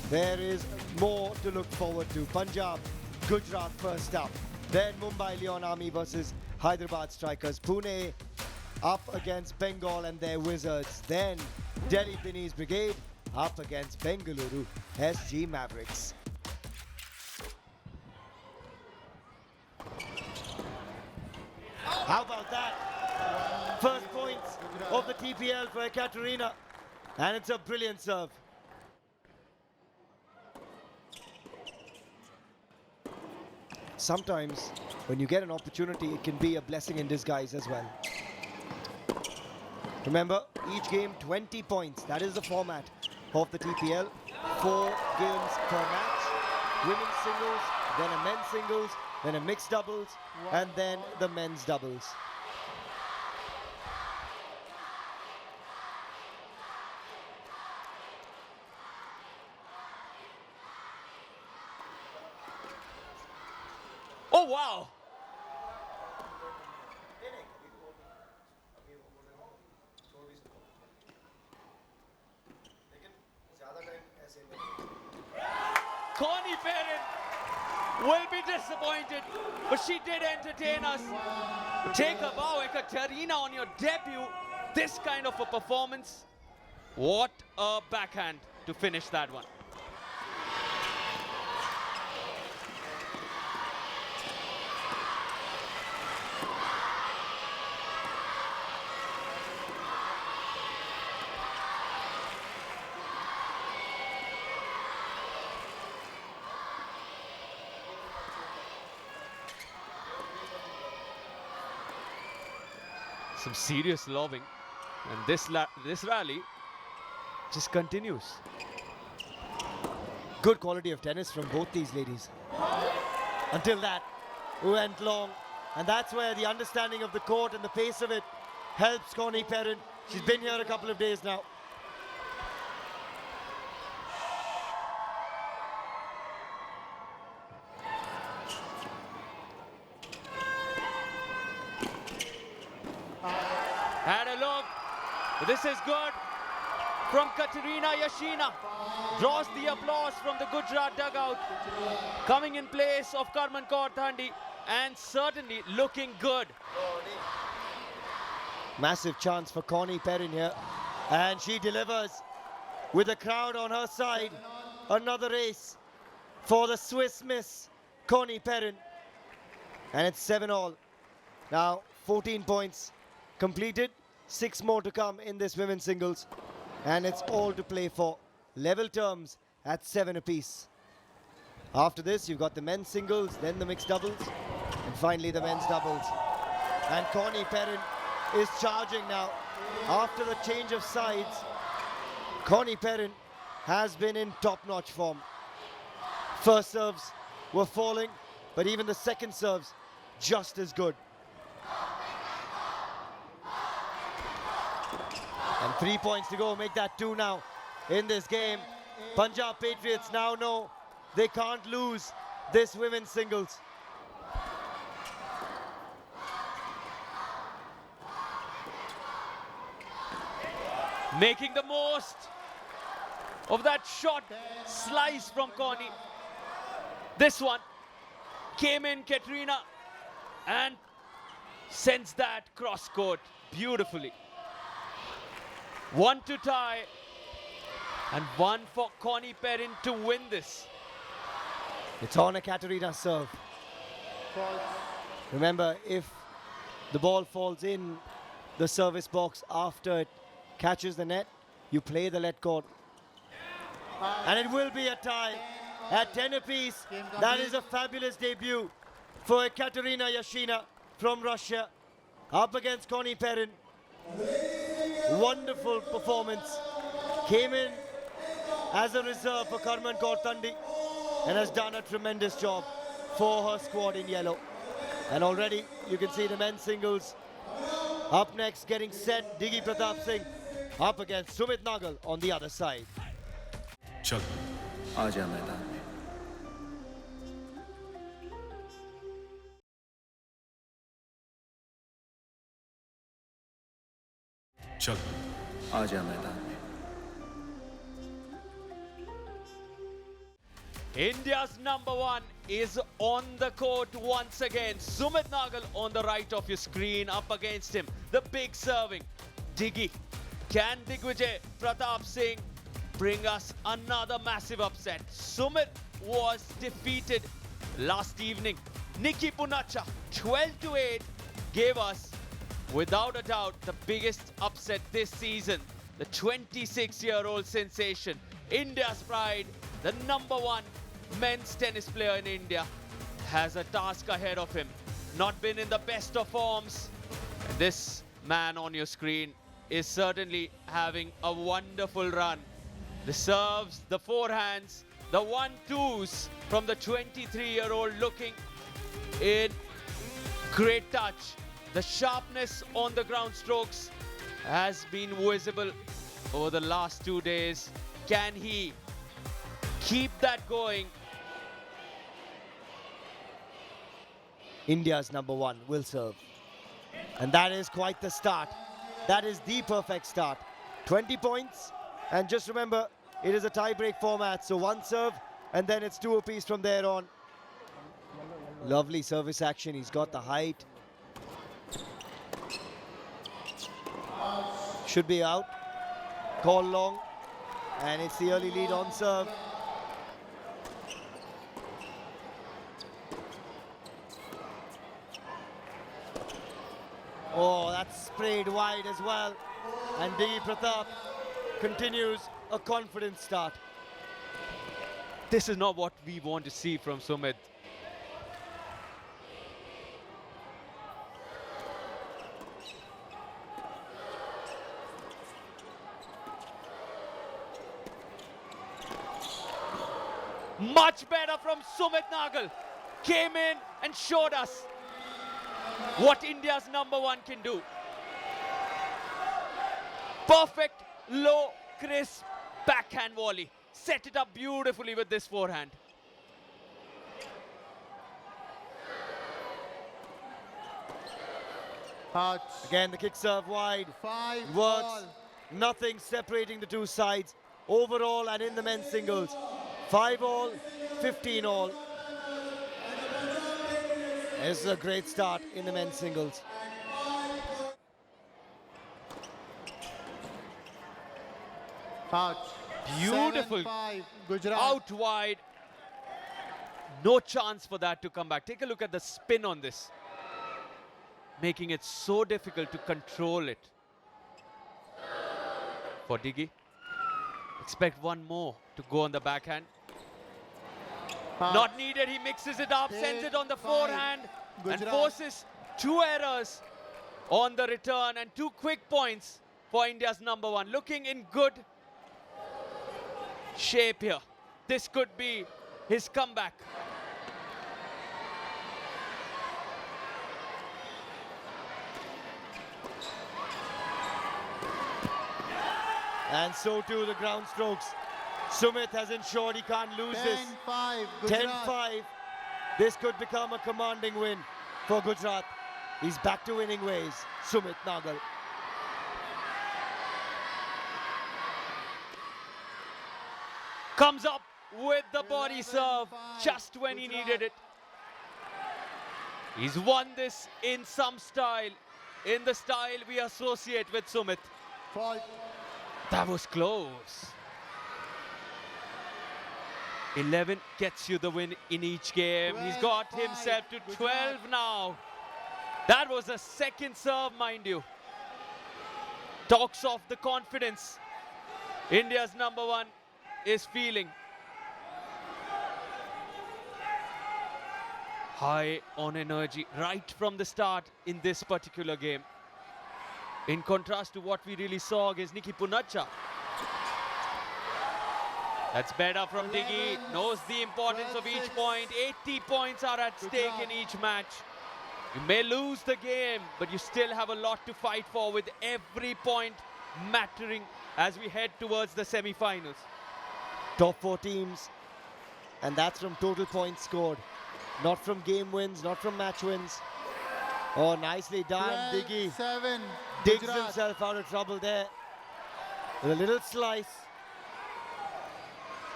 there is more to look forward to. Punjab, Gujarat first up. Then Mumbai Leon Army versus Hyderabad Strikers. Pune up against Bengal and their Wizards. Then Delhi Binnies Brigade up against Bengaluru SG Mavericks. How about that? First points of the TPL for Ekaterina. And it's a brilliant serve. Sometimes when you get an opportunity, it can be a blessing in disguise as well. Remember, each game 20 points. That is the format of the TPL. 4 games per match. Women's singles, then a men's singles, then a mixed doubles, and then the men's doubles. Oh, wow. Connie Perrin will be disappointed, but she did entertain us. Take a bow, Ekaterina, on your debut. This kind of a performance. What a backhand to finish that one. Some serious lobbing, and this rally just continues. Good quality of tennis from both these ladies. Until that went long, and that's where the understanding of the court and the pace of it helps Connie Perrin. She's been here a couple of days now. Had a look. This is good from Katerina Yashina. Draws the applause from the Gujarat dugout. Coming in place of Karman Kaur Thandi, and certainly looking good. Massive chance for Connie Perrin here. And she delivers with the crowd on her side. Another ace for the Swiss miss, Connie Perrin. And it's 7-all. Now 14 points completed. 6 more to come in this women's singles. And it's all to play for. Level terms at 7 apiece. After this, you've got the men's singles, then the mixed doubles, and finally the men's doubles. And Connie Perrin is charging now. After the change of sides, Connie Perrin has been in top-notch form. First serves were falling, but even the second serves just as good. And 3 points to go, make that 2 now in this game. Punjab Patriots now know they can't lose this women's singles. Making the most of that short slice from Connie. This one came in, Katerina, and sends that cross court beautifully. 1 to tie, and 1 for Connie Perrin to win this. It's on a Katerina serve. Remember, if the ball falls in the service box after it catches the net, you play the let court. And it will be a tie at 10 apiece. That is a fabulous debut for Ekaterina Yashina from Russia up against Connie Perrin. Wonderful performance. Came in as a reserve for Karman Kaur Thandi and has done a tremendous job for her squad in yellow. And already you can see the men's singles up next, getting set. Diggi Pratap Singh up against Sumit Nagal on the other side. चल आजा मैदान में चल आजा मैदान में India's number one is on the court once again. Sumit Nagal on the right of your screen, up against him. The big serving, Diggy. Can Digvijay Pratap Singh bring us another massive upset? Sumit was defeated last evening. Nikki Punacha, 12-8, gave us, without a doubt, the biggest upset this season. The 26-year-old sensation, India's pride, the number one men's tennis player in India, has a task ahead of him. Not been in the best of forms. And this man on your screen is certainly having a wonderful run. The serves, the forehands, the 1-2s from the 23-year-old looking in great touch. The sharpness on the ground strokes has been visible over the last 2 days. Can he keep that going? India's number one will serve. And that is quite the start. That is the perfect start. 20 points. And just remember, it is a tie-break format. So one serve, and then it's two apiece from there on. Lovely service action. He's got the height. Should be out. Call long. And it's the early lead on serve. Oh, that's sprayed wide as well. And Diggy Pratap continues a confident start. This is not what we want to see from Sumit. Much better from Sumit Nagal. Came in and showed us what India's number one can do. Perfect, low, crisp backhand volley. Set it up beautifully with this forehand. Touch. Again, the kick serve wide. 5 Works. ball. Nothing separating the two sides. Overall and in the men's singles. 5 all, 15 all. This is a great start in the men's singles. Touch. Beautiful. 7-5, Gujarat. Out wide. No chance for that to come back. Take a look at the spin on this. Making it so difficult to control it. For Diggy. Expect one more to go on the backhand. Touch. Not needed. He mixes it up, sends it on the 8-5, forehand, and Gujarat. forces 2 errors on the return and 2 quick points for India's number one. Looking in good shape here. This could be his comeback. And so too the ground strokes. Sumit has ensured he can't lose this. 10-5, Gujarat. 10-5. This could become a commanding win for Gujarat. He's back to winning ways. Sumit Nagal. Comes up with the body serve just when he needed it. He's won this in some style, in the style we associate with Sumit. Fault. That was close. 11 gets you the win in each game. He's got 12-5, himself to Gujarat. 12 now. That was a second serve, mind you. Talks of the confidence India's number one is feeling. High on energy right from the start in this particular game. In contrast to what we really saw against Nikki Punacha. That's better from Diggy. Knows the importance of each point. 80 points are at stake in each match. You may lose the game, but you still have a lot to fight for, with every point mattering as we head towards the semi-finals. Top 4 teams. And that's from total points scored. Not from game wins, not from match wins. Oh, nicely done, Diggy. 12-7, Digs Gujarat. himself out of trouble there. With a little slice.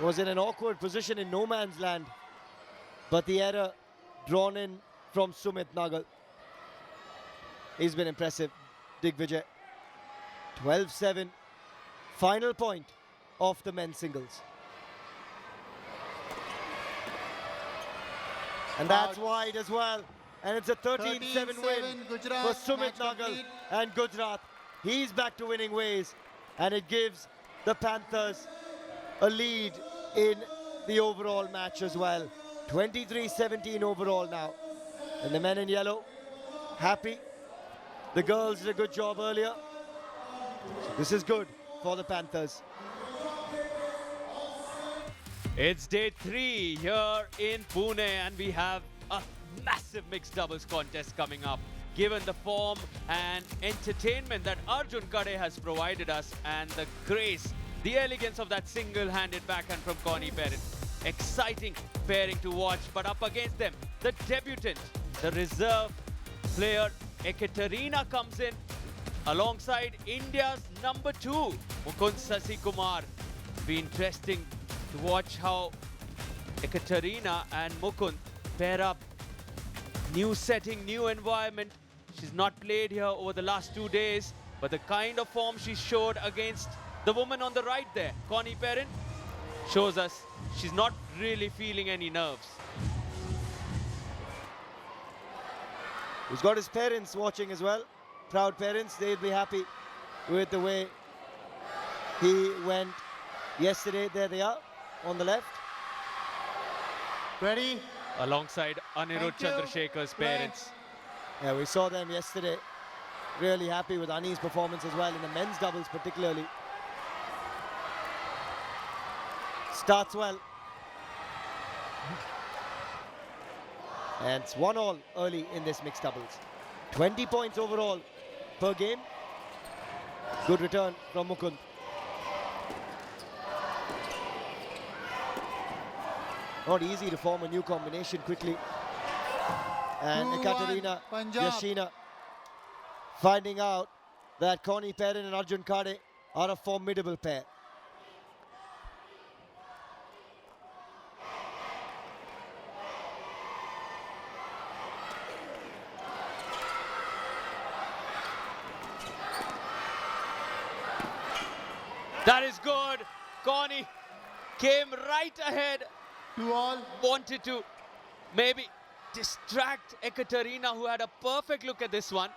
was in an awkward position in no man's land. But the error drawn in from Sumit Nagal. He's been impressive, Digvijay. 12-7. Final point of the men's singles. And that's wide as well. And it's a 13-7 win Gujarat, for Sumit match Nagal complete. and Gujarat. He's back to winning ways. And it gives the Panthers a lead in the overall match as well. 23-17 overall now. And the men in yellow, happy. The girls did a good job earlier. So this is good for the Panthers. It's day 3 here in Pune, and we have a massive mixed doubles contest coming up. Given the form and entertainment that Arjun Kade has provided us, and the grace, the elegance of that single-handed backhand from Connie Perrin. Exciting pairing to watch, but up against them, the debutant, the reserve player Ekaterina comes in alongside India's number 2, Mukund Sasikumar. Be interesting to watch how Ekaterina and Mukund pair up. New setting, new environment. She's not played here over the last 2 days, but the kind of form she showed against the woman on the right there, Connie Perrin, shows us she's not really feeling any nerves. He's got his parents watching as well. Proud parents, they'll be happy with the way he went yesterday. There they are on the left. Ready? Alongside Anirudh Thank you. Chandrasekhar's parents. Yeah, we saw them yesterday. Really happy with Ani's performance as well in the men's doubles particularly. Starts well. And it's 1-1 early in this mixed doubles. 20 points overall per game. Good return from Mukund. Not easy to form a new combination quickly. And 2-1 Ekaterina Punjab. Yashina finding out that Connie Perrin and Arjun Kade are a formidable pair. That is good. Connie came right ahead. 2-all. Wanted to maybe distract Ekaterina, who had a perfect look at this one.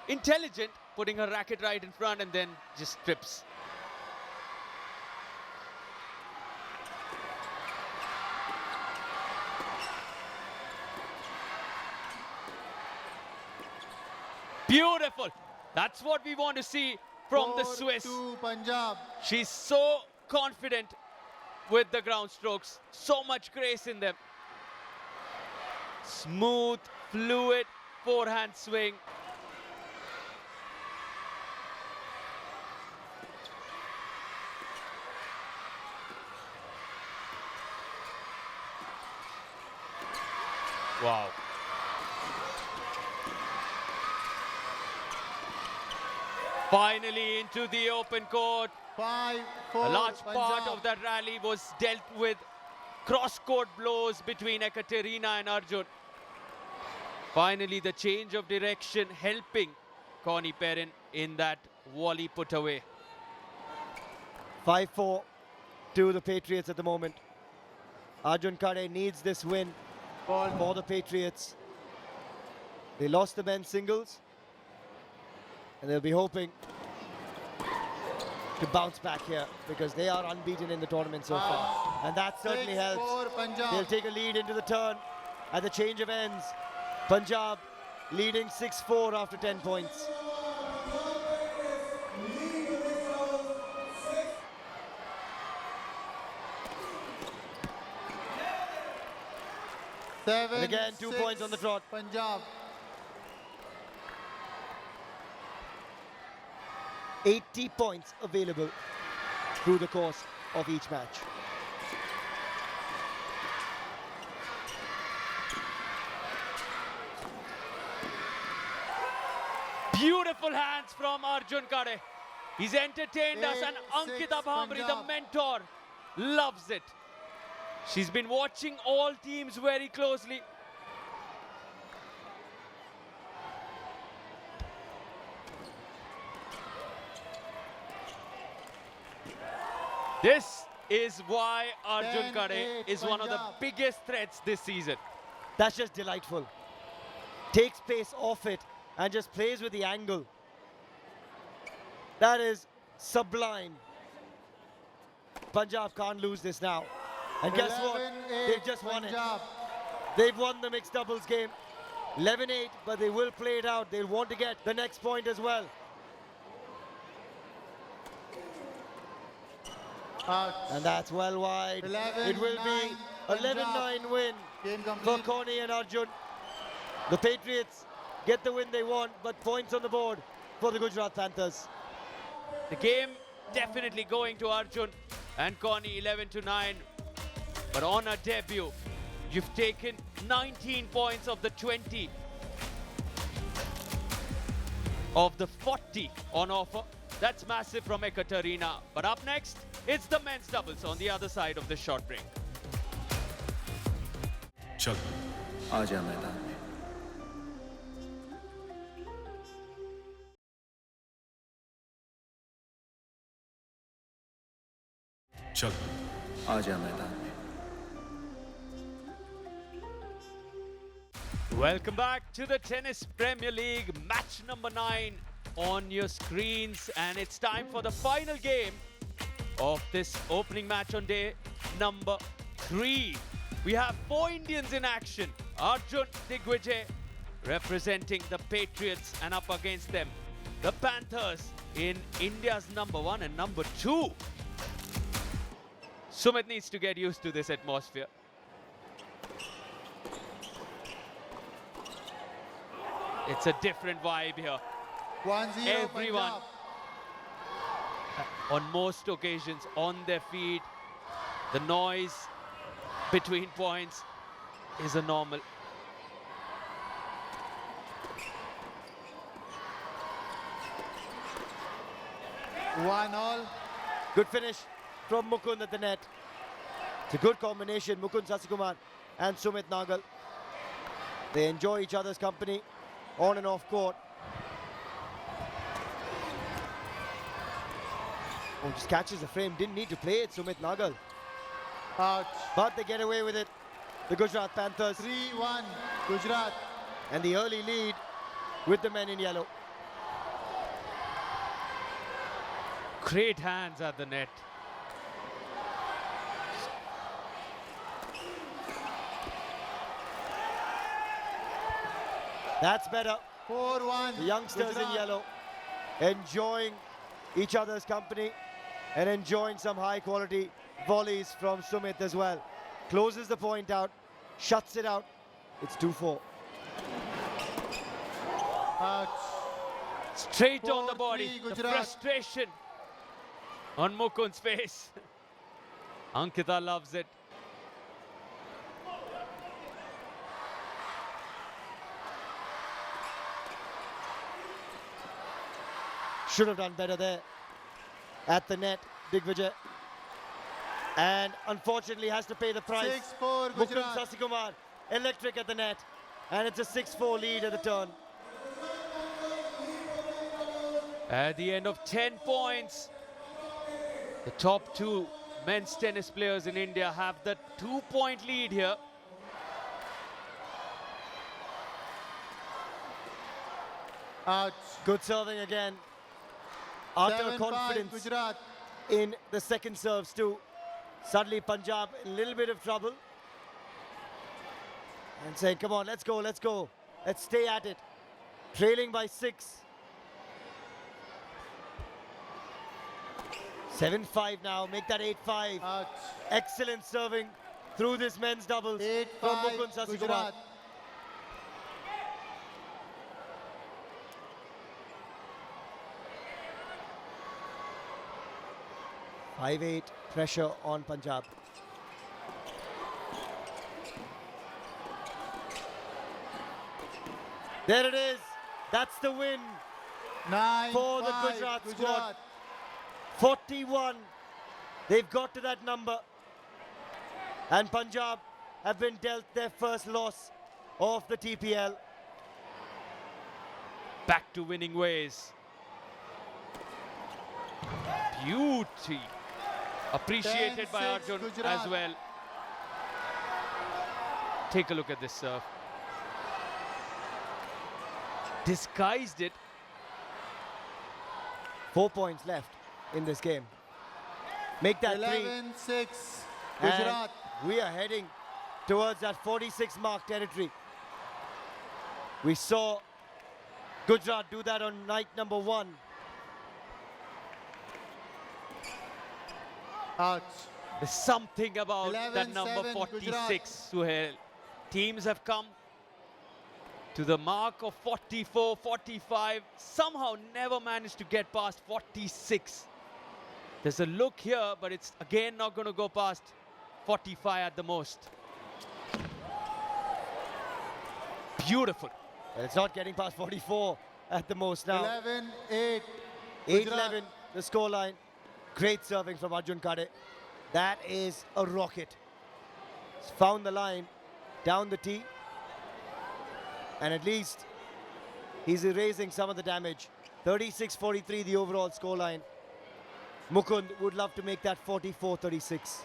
Intelligent, putting her racket right in front and then just trips. Beautiful. That's what we want to see from the Swiss. 4-2 Punjab. She's so confident with the ground strokes. So much grace in them. Smooth, fluid forehand swing. Wow. Finally into the open court. 5-4 A large part Punjab. of that rally was dealt with cross-court blows between Ekaterina and Arjun. Finally, the change of direction helping Connie Perrin in that volley put away. 5-4 to the Patriots at the moment. Arjun Kade needs this win for the Patriots. They lost the men's singles, and they'll be hoping to bounce back here because they are unbeaten in the tournament so far. And that certainly helps. 6-4 Punjab. They'll take a lead into the turn at the change of ends. Punjab leading 6-4 after 10 points. And again, 2 points on the trot. Punjab. 80 points available through the course of each match. Beautiful hands from Arjun Kade. He's entertained us, and 8-6 Ankita Bhamri, the Punjab. mentor, loves it. She's been watching all teams very closely. This is why Arjun 10-8 Kade is one of the Punjab. biggest threats this season. That's just delightful. Takes pace off it and just plays with the angle. That is sublime. Punjab can't lose this now. And guess what? 11-8 They've just won it. Punjab. They've won the mixed doubles game. 11-8, but they will play it out. They'll want to get the next point as well. Out. And that's well wide. 11-9 It will be 11-9 win Game for complete. Connie and Arjun. The Patriots get the win they want, but points on the board for the Gujarat Panthers. The game definitely going to Arjun and Connie 11-9. But on her debut, you've taken 19 points of the 20 of the 40 on offer. That's massive from Ekaterina. But up next, it's the men's doubles on the other side of the short break. चल आजा मैदान में चल आजा मैदान में Welcome back to the Tennis Premier League, match number 9 on your screens, and it's time for the final game of this opening match on day number 3. We have 4 Indians in action. Arjun Digvijay representing the Patriots, and up against them, the Panthers in India's number 1 and number 2. Sumit needs to get used to this atmosphere. It's a different vibe here. 1-0 Everyone Punjab. on most occasions on their feet. The noise between points is a normal. One all. Good finish from Mukund at the net. It's a good combination, Mukund Sasikumar and Sumit Nagal. They enjoy each other's company on and off court. Oh, just catches the frame. Didn't need to play it, Sumit Nagal. Out. But they get away with it. The Gujarat Panthers 3-1 Gujarat. and the early lead with the men in yellow. Great hands at the net. That's better. 4-1 The youngsters in Gujarat. yellow enjoying each other's company and enjoying some high quality volleys from Sumit as well. Closes the point out, shuts it out. It's 2-4. Out. Straight on the 4-3 body. The Gujarat. frustration on Mukund's face. Ankita loves it. Should have done better there at the net, Digvijay. And unfortunately has to pay the price. 6-4 Mukund Gujarat. Sasikumar, electric at the net. And it's a 6-4 lead at the turn. At the end of 10 points, the top 2 men's tennis players in India have the 2-point lead here. Out. Good serving again. Utter 7-5 confidence Gujarat. in the second serves too. Suddenly Punjab in a little bit of trouble. And saying, come on, let's go, let's go. Let's stay at it. Trailing by 6. 7-5 now, make that 8-5. Out. Excellent serving through this men's doubles from 8-5 Mukund Sasikumar. Gujarat. 5-8 pressure on Punjab. There it is. That's the win 9-5 for the Gujarat squad. 41. They've got to that number. And Punjab have been dealt their first loss of the TPL. Back to winning ways. Beauty. Appreciated 10-6 by Arjun Gujarat. as well. Take a look at this serve. Disguised it. 4 points left in this game. Make that 3. 11-6 And Gujarat. we are heading towards that 46 mark territory. We saw Gujarat do that on night number 1. Out. There's something about that number 11-7 46, Suhail. Teams have come to the mark of 44, 45, somehow never managed to get past 46. There's a look here, but it's again not going to go past 45 at the most. Beautiful. And it's not getting past 44 at the most now. 11-8 8-11 the scoreline. Great serving from Arjun Kade. That is a rocket. He's found the line down the tee. And at least he's erasing some of the damage. 36-43 the overall scoreline. Mukund would love to make that 44-36.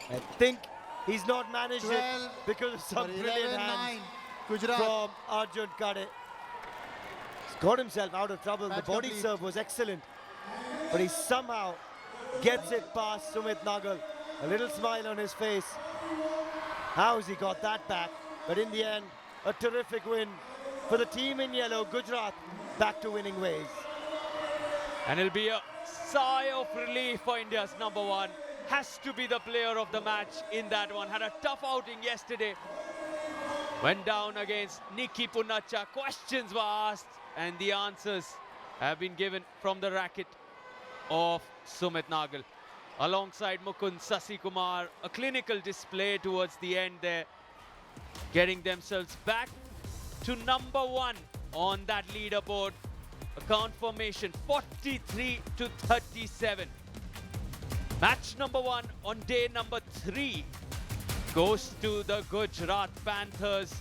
I think he's not managed it 12 because of some for brilliant 11-9 hands Gujarat. from Arjun Kade. He's got himself out of trouble. Match The body complete. serve was excellent, but he somehow gets it past Sumit Nagal. A little smile on his face. How has he got that back? But in the end, a terrific win for the team in yellow, Gujarat, back to winning ways. And it'll be a sigh of relief for India's number 1. Has to be the player of the match in that one. Had a tough outing yesterday. Went down against Nikki Punacha. Questions were asked and the answers have been given from the racket of Sumit Nagal. Alongside Mukund, Sasi Kumar, a clinical display towards the end there. Getting themselves back to number 1 on that leaderboard. A count formation 43-37. Match number 1 on day number 3 goes to the Gujarat Panthers.